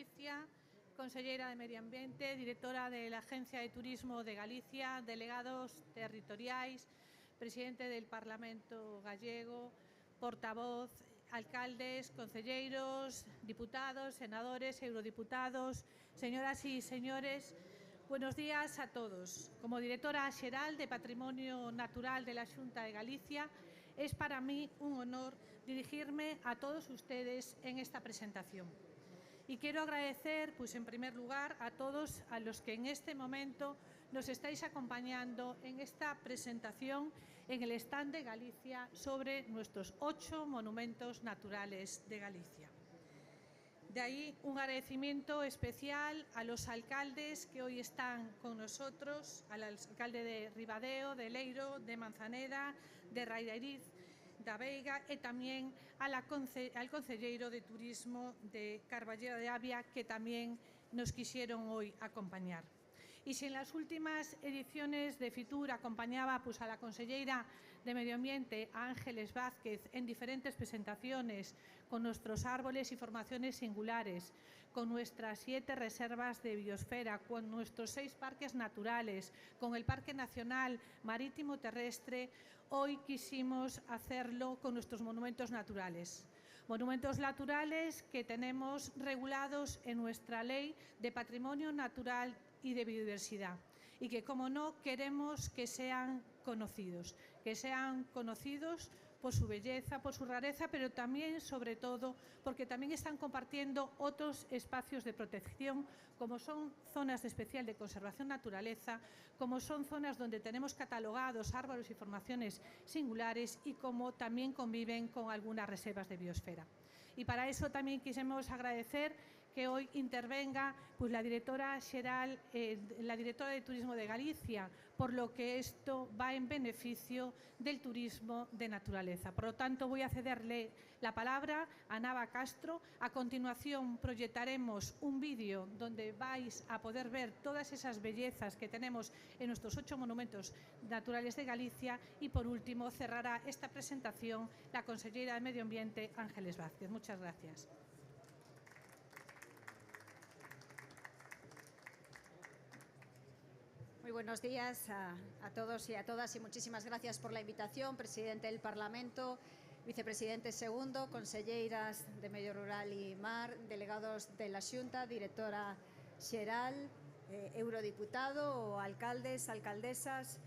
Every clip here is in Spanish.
Galicia, conselleira de Medio Ambiente, directora de la Agencia de Turismo de Galicia, delegados territoriais, presidente del Parlamento gallego, portavoz, alcaldes, concelleiros, diputados, senadores, eurodiputados, señoras y señores, buenos días a todos. Como directora xeral de Patrimonio Natural de la Xunta de Galicia, es para mí un honor dirigirme a todos ustedes en esta presentación. Y quiero agradecer, pues en primer lugar, a todos a los que en este momento nos estáis acompañando en esta presentación en el stand de Galicia sobre nuestros 8 monumentos naturales de Galicia. De ahí un agradecimiento especial a los alcaldes que hoy están con nosotros, al alcalde de Ribadeo, de Leiro, de Manzaneda, de Raideriz, da Veiga e tamén al concelleiro de Turismo de Carballeda de Avia, que tamén nos quixeron hoy acompañar. Y si en las últimas ediciones de Fitur acompañaba pues, a la conselleira de Medio Ambiente, a Ángeles Vázquez, en diferentes presentaciones, con nuestros árboles y formaciones singulares, con nuestras 7 reservas de biosfera, con nuestros 6 parques naturales, con el Parque Nacional Marítimo Terrestre, hoy quisimos hacerlo con nuestros monumentos naturales. Monumentos naturales que tenemos regulados en nuestra Ley de Patrimonio Natural y de Biodiversidad y que, como no, queremos que sean conocidos por su belleza, por su rareza, pero también, sobre todo, porque también están compartiendo otros espacios de protección, como son zonas de especial de conservación naturaleza, como son zonas donde tenemos catalogados árboles y formaciones singulares y como también conviven con algunas reservas de biosfera. Y para eso también quisimos agradecer que hoy intervenga pues, la directora xeral, la directora de Turismo de Galicia, por lo que esto va en beneficio del turismo de naturaleza. Por lo tanto, voy a cederle la palabra a Nava Castro. A continuación, proyectaremos un vídeo donde vais a poder ver todas esas bellezas que tenemos en nuestros 8 monumentos naturales de Galicia y, por último, cerrará esta presentación la conselleira de Medio Ambiente, Ángeles Vázquez. Muchas gracias. Muy buenos días a todos y a todas y muchísimas gracias por la invitación, presidente del Parlamento, vicepresidente segundo, conselleiras de Medio Rural y Mar, delegados de la Xunta, directora xeral, eurodiputado, alcaldes, alcaldesas,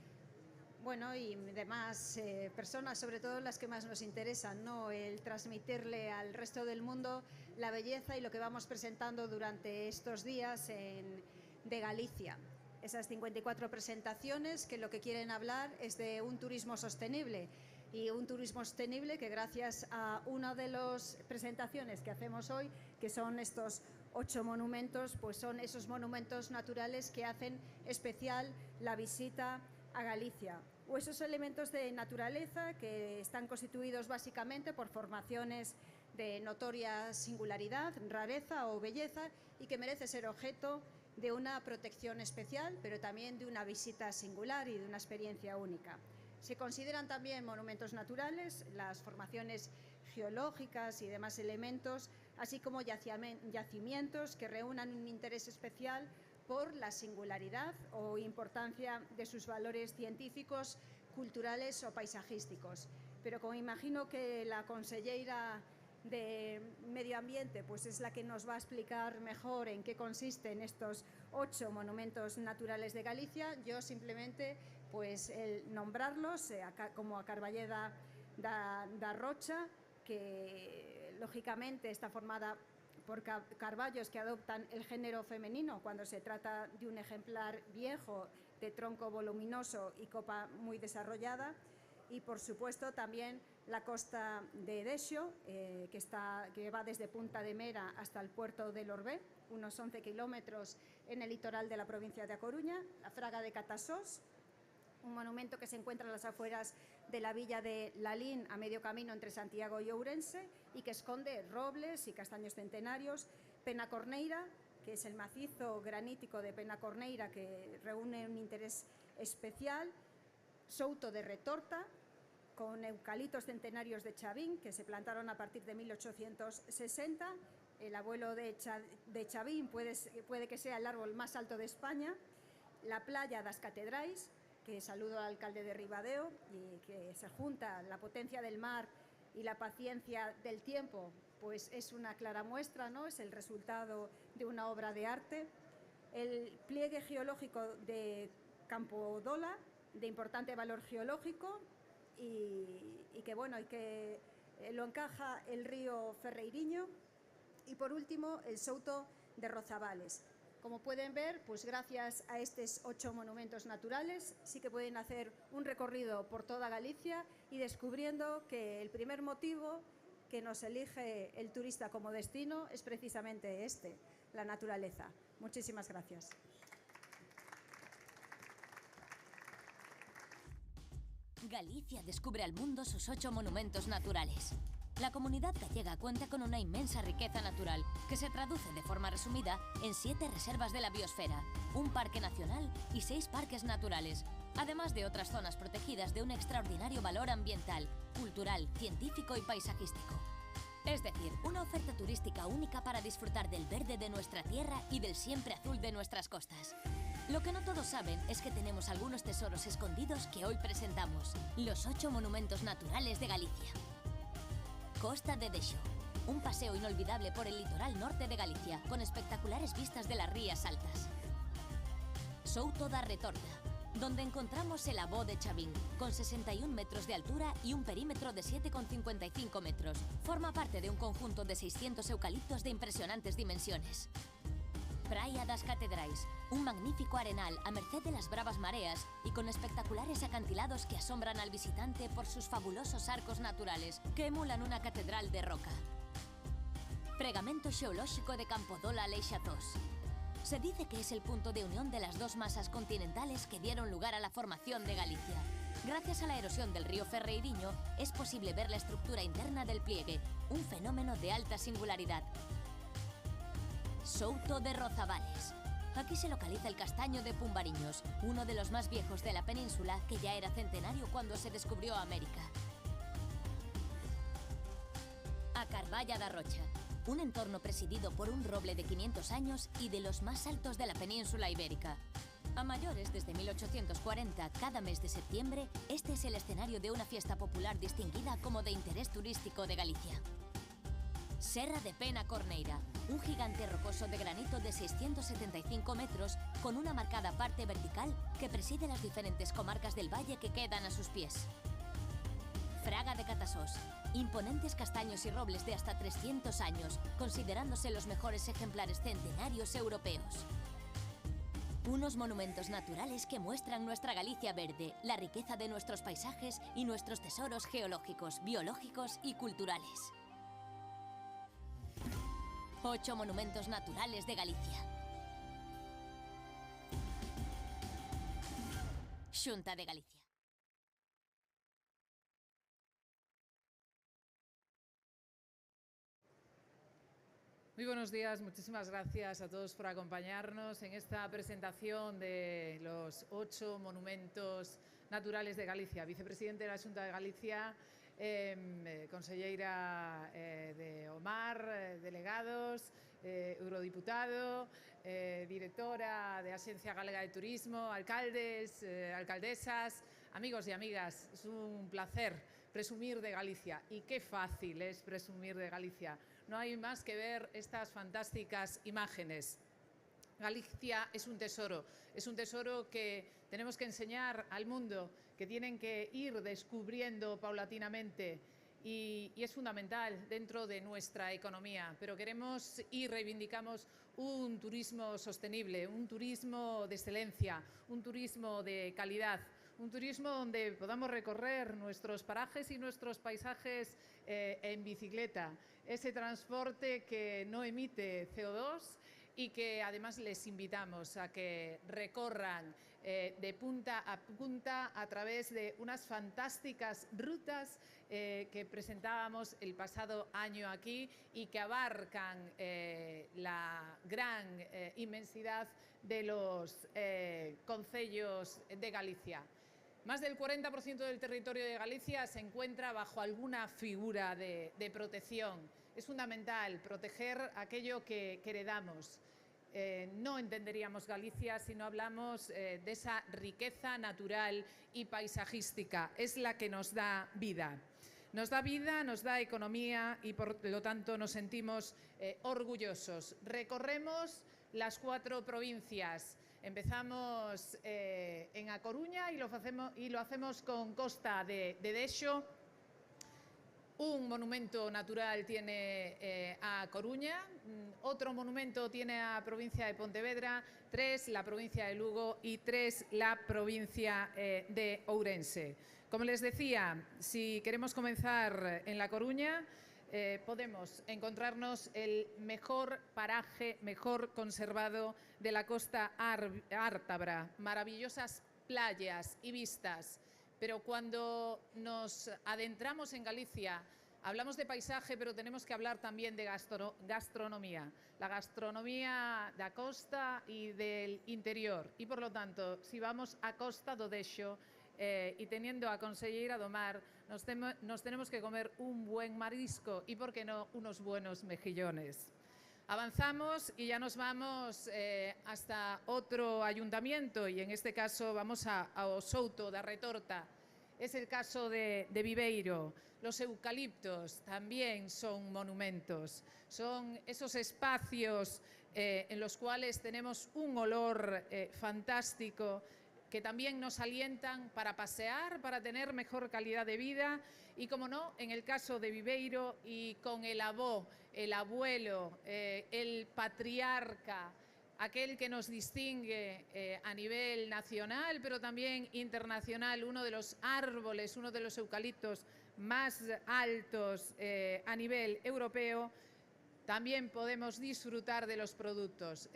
bueno, y demás personas, sobre todo las que más nos interesan, ¿no? El transmitirle al resto del mundo la belleza y lo que vamos presentando durante estos días de Galicia. Esas 54 presentaciones que lo que quieren hablar es de un turismo sostenible y un turismo sostenible que gracias a una de las presentaciones que hacemos hoy, que son estos 8 monumentos, pues son esos monumentos naturales que hacen especial la visita a Galicia, o esos elementos de naturaleza que están constituidos básicamente por formaciones de notoria singularidad, rareza o belleza y que merece ser objeto de una protección especial, pero también de una visita singular y de una experiencia única. Se consideran también monumentos naturales las formaciones geológicas y demás elementos, así como yacimientos que reúnan un interés especial por la singularidad o importancia de sus valores científicos, culturales o paisajísticos. Pero como imagino que la conselleira de Medio Ambiente pues es la que nos va a explicar mejor en qué consisten estos 8 monumentos naturales de Galicia, yo simplemente pues el nombrarlos como a Carballeda da Rocha, que lógicamente está formada por carballos que adoptan el género femenino cuando se trata de un ejemplar viejo de tronco voluminoso y copa muy desarrollada. Y, por supuesto, también la costa de Dexo, que va desde Punta de Mera hasta el puerto de Lorbé, unos 11 kilómetros en el litoral de la provincia de A Coruña, la Fraga de Catasós, un monumento que se encuentra a las afueras de la villa de Lalín, a medio camino entre Santiago y Ourense, y que esconde robles y castaños centenarios, Penacorneira, que es el macizo granítico de Penacorneira que reúne un interés especial, Souto de Retorta, con eucaliptos centenarios de Chavín, que se plantaron a partir de 1860, el abuelo de Chavín puede que sea el árbol más alto de España, la playa das Catedrais, que saludo al alcalde de Ribadeo, y que se junta la potencia del mar y la paciencia del tiempo, pues es una clara muestra, ¿no? Es el resultado de una obra de arte. El pliegue geológico de Campodola, de importante valor geológico, y que, bueno, y que lo encaja el río Ferreiriño. Y por último, el Souto de Rozavales. Como pueden ver, pues gracias a estos 8 monumentos naturales sí que pueden hacer un recorrido por toda Galicia y descubriendo que el primer motivo que nos elige el turista como destino es precisamente este, la naturaleza. Muchísimas gracias. Galicia descubre al mundo sus 8 monumentos naturales. La comunidad gallega cuenta con una inmensa riqueza natural que se traduce de forma resumida en 7 reservas de la biosfera, un parque nacional y 6 parques naturales, además de otras zonas protegidas de un extraordinario valor ambiental, cultural, científico y paisajístico. Es decir, una oferta turística única para disfrutar del verde de nuestra tierra y del siempre azul de nuestras costas. Lo que no todos saben es que tenemos algunos tesoros escondidos que hoy presentamos, los 8 monumentos naturales de Galicia. Costa de Dexo, un paseo inolvidable por el litoral norte de Galicia, con espectaculares vistas de las Rías Altas. Souto da Retorta, donde encontramos el Abó de Chavín, con 61 metros de altura y un perímetro de 7,55 metros. Forma parte de un conjunto de 600 eucaliptos de impresionantes dimensiones. Praia das Catedrais, un magnífico arenal a merced de las bravas mareas y con espectaculares acantilados que asombran al visitante por sus fabulosos arcos naturales que emulan una catedral de roca. Fregamento xeolóxico de Campodola Leixazós. Se dice que es el punto de unión de las 2 masas continentales que dieron lugar a la formación de Galicia. Gracias a la erosión del río Ferreiriño es posible ver la estructura interna del pliegue, un fenómeno de alta singularidad. Souto de Rozavales. Aquí se localiza el castaño de Pumbariños, uno de los más viejos de la península, que ya era centenario cuando se descubrió América. A Carvalla da Rocha, un entorno presidido por un roble de 500 años y de los más altos de la península ibérica. A mayores, desde 1840, cada mes de septiembre, este es el escenario de una fiesta popular distinguida como de interés turístico de Galicia. Serra de Pena Corneira, un gigante rocoso de granito de 675 metros con una marcada parte vertical que preside las diferentes comarcas del valle que quedan a sus pies. Fraga de Catasós, imponentes castaños y robles de hasta 300 años, considerándose los mejores ejemplares centenarios europeos. Unos monumentos naturales que muestran nuestra Galicia verde, la riqueza de nuestros paisajes y nuestros tesoros geológicos, biológicos y culturales. 8 monumentos naturales de Galicia. Xunta de Galicia. Muy buenos días, muchísimas gracias a todos por acompañarnos en esta presentación de los 8 monumentos naturales de Galicia. Vicepresidente de la Xunta de Galicia, conselleira de OMAR, delegados, eurodiputado, directora de Axencia Galega de Turismo, alcaldes, alcaldesas, amigos y amigas. Es un placer presumir de Galicia, y qué fácil es presumir de Galicia. No hay más que ver estas fantásticas imágenes. Galicia es un tesoro que tenemos que enseñar al mundo, que tienen que ir descubriendo paulatinamente, y es fundamental dentro de nuestra economía. Pero queremos y reivindicamos un turismo sostenible, un turismo de excelencia, un turismo de calidad, un turismo donde podamos recorrer nuestros parajes y nuestros paisajes en bicicleta, ese transporte que no emite CO2 y que además les invitamos a que recorran de punta a punta a través de unas fantásticas rutas que presentábamos el pasado año aquí y que abarcan la gran inmensidad de los concellos de Galicia. Más del 40% del territorio de Galicia se encuentra bajo alguna figura de protección Es fundamental proteger aquello que heredamos. No entenderíamos Galicia si no hablamos de esa riqueza natural y paisajística. Es la que nos da vida. Nos da vida, nos da economía y por lo tanto nos sentimos orgullosos. Recorremos las 4 provincias. Empezamos en A Coruña y lo hacemos con Costa de Dexo. Un monumento natural tiene a Coruña, otro monumento tiene a provincia de Pontevedra, 3 la provincia de Lugo y 3 la provincia de Ourense. Como les decía, si queremos comenzar en La Coruña, podemos encontrarnos el mejor paraje, mejor conservado de la costa ártabra, maravillosas playas y vistas. Pero cuando nos adentramos en Galicia, hablamos de paisaje, pero tenemos que hablar también de gastronomía. La gastronomía de la costa y del interior. Y por lo tanto, si vamos a Costa do Dexo y teniendo a Conselleira do Mar, nos tenemos que comer un buen marisco y, ¿por qué no?, unos buenos mejillones. Avanzamos y ya nos vamos hasta otro ayuntamiento y en este caso vamos a Souto da Retorta. Es el caso de Viveiro. Los eucaliptos también son monumentos. Son esos espacios en los cuales tenemos un olor fantástico que también nos alientan para pasear, para tener mejor calidad de vida y, como no, en el caso de Viveiro y con el avó, el abuelo, el patriarca, aquel que nos distingue a nivel nacional, pero también internacional, uno de los árboles, uno de los eucaliptos más altos a nivel europeo, también podemos disfrutar de los productos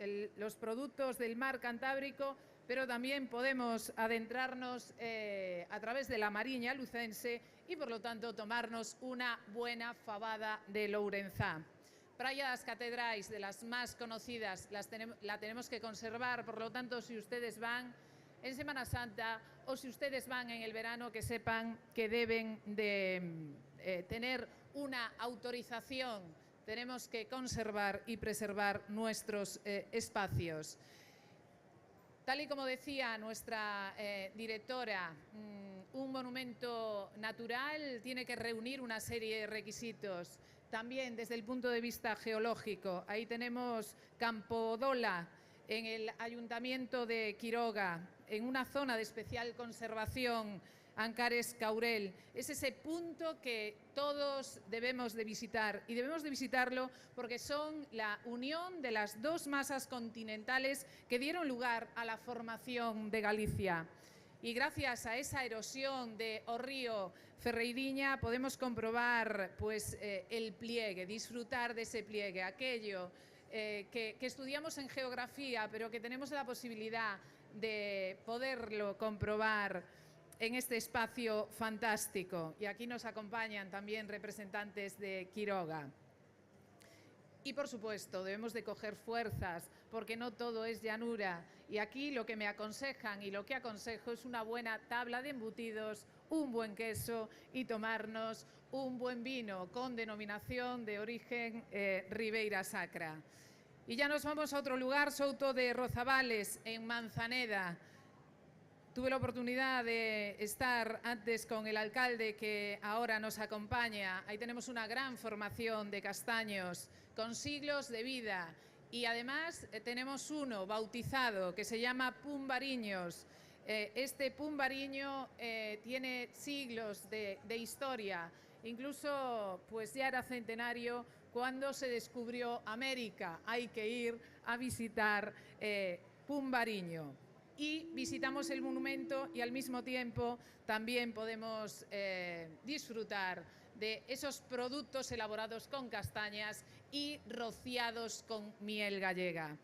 del mar Cantábrico, pero también podemos adentrarnos a través de la Mariña lucense y, por lo tanto, tomarnos una buena fabada de Lourenzá. Praia das Catedrais, de las más conocidas, la tenemos que conservar, por lo tanto, si ustedes van en Semana Santa o si ustedes van en el verano, que sepan que deben de tener una autorización. Tenemos que conservar y preservar nuestros espacios. Tal y como decía nuestra directora, un monumento natural tiene que reunir una serie de requisitos. También desde el punto de vista geológico, ahí tenemos Campodola, en el Ayuntamiento de Quiroga, en una zona de especial conservación, Ancares Caurel. Es ese punto que todos debemos de visitar y debemos de visitarlo porque son la unión de las 2 masas continentales que dieron lugar a la formación de Galicia. Y gracias a esa erosión de o río Ferreiriña podemos comprobar pues, el pliegue, disfrutar de ese pliegue, aquello que estudiamos en geografía, pero que tenemos la posibilidad de poderlo comprobar en este espacio fantástico. Y aquí nos acompañan también representantes de Quiroga. Y, por supuesto, debemos de coger fuerzas, porque no todo es llanura. Y aquí lo que me aconsejan y lo que aconsejo es una buena tabla de embutidos, un buen queso y tomarnos un buen vino con denominación de origen Ribeira Sacra. Y ya nos vamos a otro lugar, Souto de Rozavales, en Manzaneda. Tuve la oportunidad de estar antes con el alcalde que ahora nos acompaña. Ahí tenemos una gran formación de castaños con siglos de vida y además tenemos uno bautizado que se llama Pumbariños. Este Pumbariño tiene siglos de historia, incluso pues ya era centenario cuando se descubrió América. Hay que ir a visitar Pumbariño. Y visitamos el monumento y al mismo tiempo también podemos disfrutar de esos productos elaborados con castañas y rociados con miel gallega.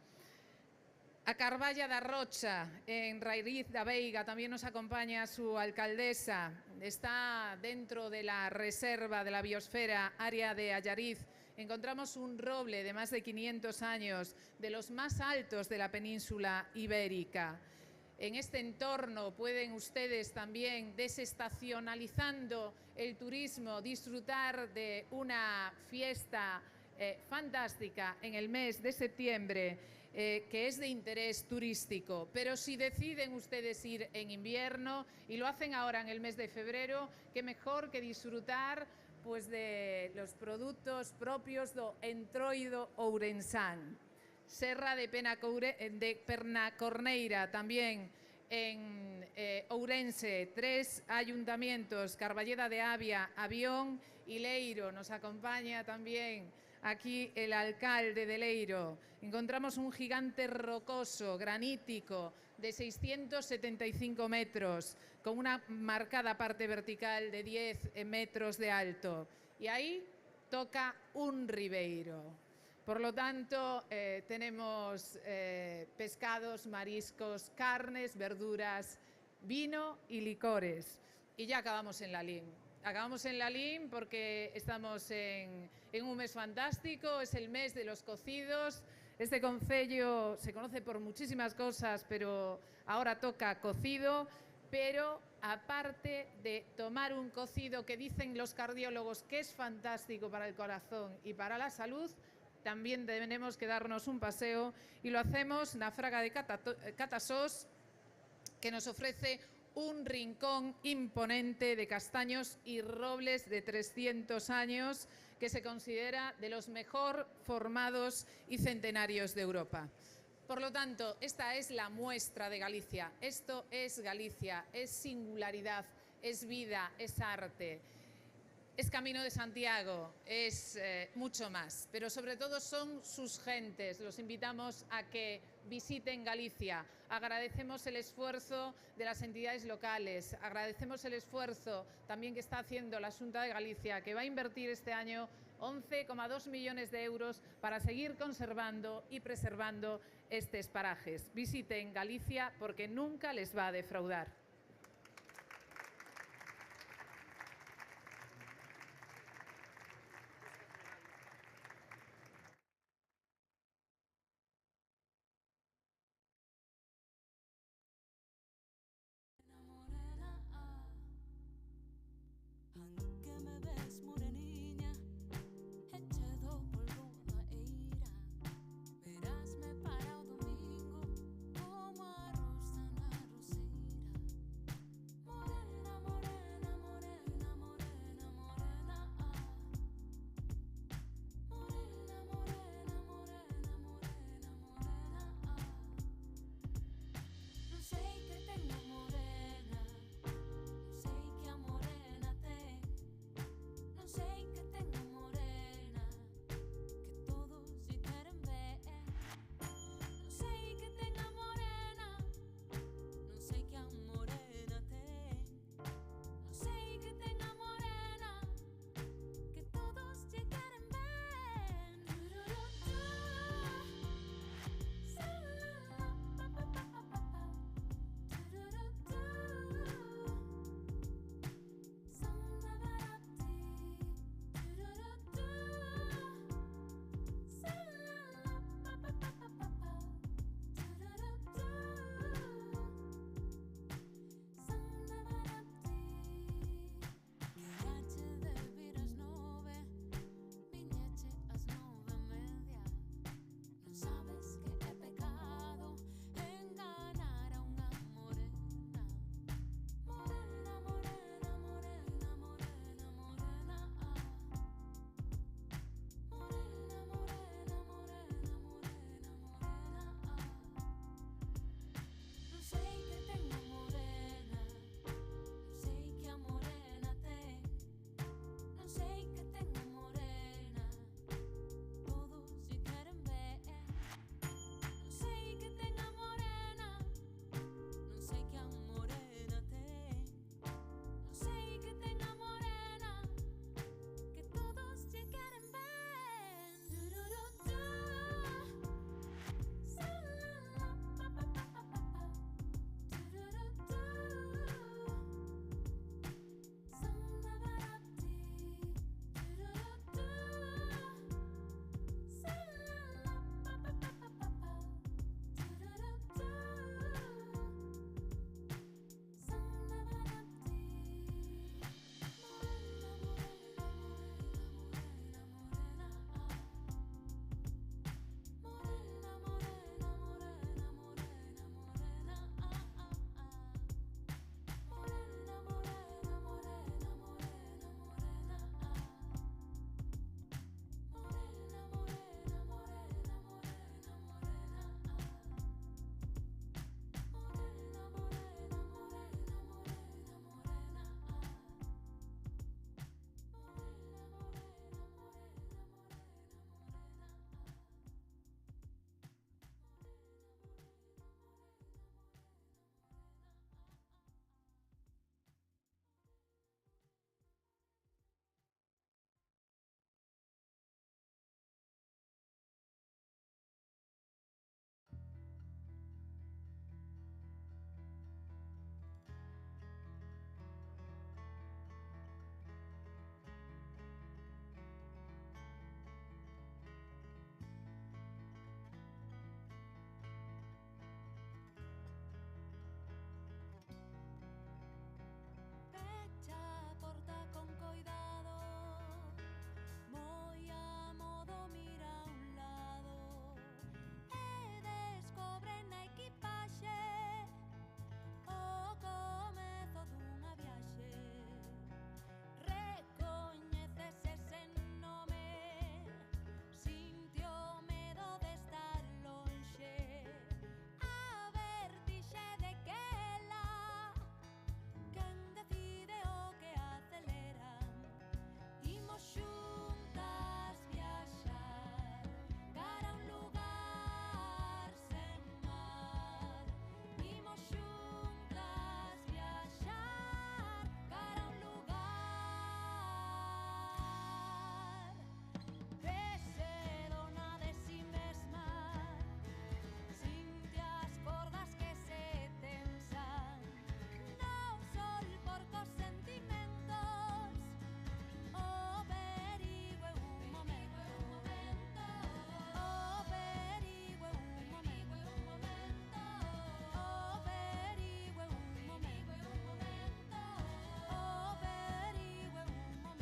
A Carballa da Rocha, en Rairiz da Veiga, también nos acompaña su alcaldesa. Está dentro de la reserva de la biosfera área de Allariz. Encontramos un roble de más de 500 años, de los más altos de la península ibérica. En este entorno pueden ustedes también, desestacionalizando el turismo, disfrutar de una fiesta fantástica en el mes de septiembre, que es de interés turístico. Pero si deciden ustedes ir en invierno y lo hacen ahora en el mes de febrero, qué mejor que disfrutar pues, de los productos propios do Entroido ourensán. Serra de Pernacorneira también en Ourense, 3 ayuntamientos, Carballeda de Avia, Avión y Leiro. Nos acompaña también aquí el alcalde de Leiro. Encontramos un gigante rocoso, granítico, de 675 metros, con una marcada parte vertical de 10 metros de alto. Y ahí toca un ribeiro. Por lo tanto, tenemos pescados, mariscos, carnes, verduras, vino y licores. Y ya acabamos en Lalín. Acabamos en Lalín porque estamos en un mes fantástico, es el mes de los cocidos. Este concello se conoce por muchísimas cosas, pero ahora toca cocido. Pero aparte de tomar un cocido que dicen los cardiólogos que es fantástico para el corazón y para la salud, también tenemos que darnos un paseo y lo hacemos en la Fraga de Catasós, que nos ofrece un rincón imponente de castaños y robles de 300 años que se considera de los mejor formados y centenarios de Europa. Por lo tanto, esta es la muestra de Galicia. Esto es Galicia, es singularidad, es vida, es arte. Es Camino de Santiago, es mucho más, pero sobre todo son sus gentes. Los invitamos a que visiten Galicia. Agradecemos el esfuerzo de las entidades locales, agradecemos el esfuerzo también que está haciendo la Xunta de Galicia, que va a invertir este año 11,2 millones de euros para seguir conservando y preservando estos parajes. Visiten Galicia porque nunca les va a defraudar.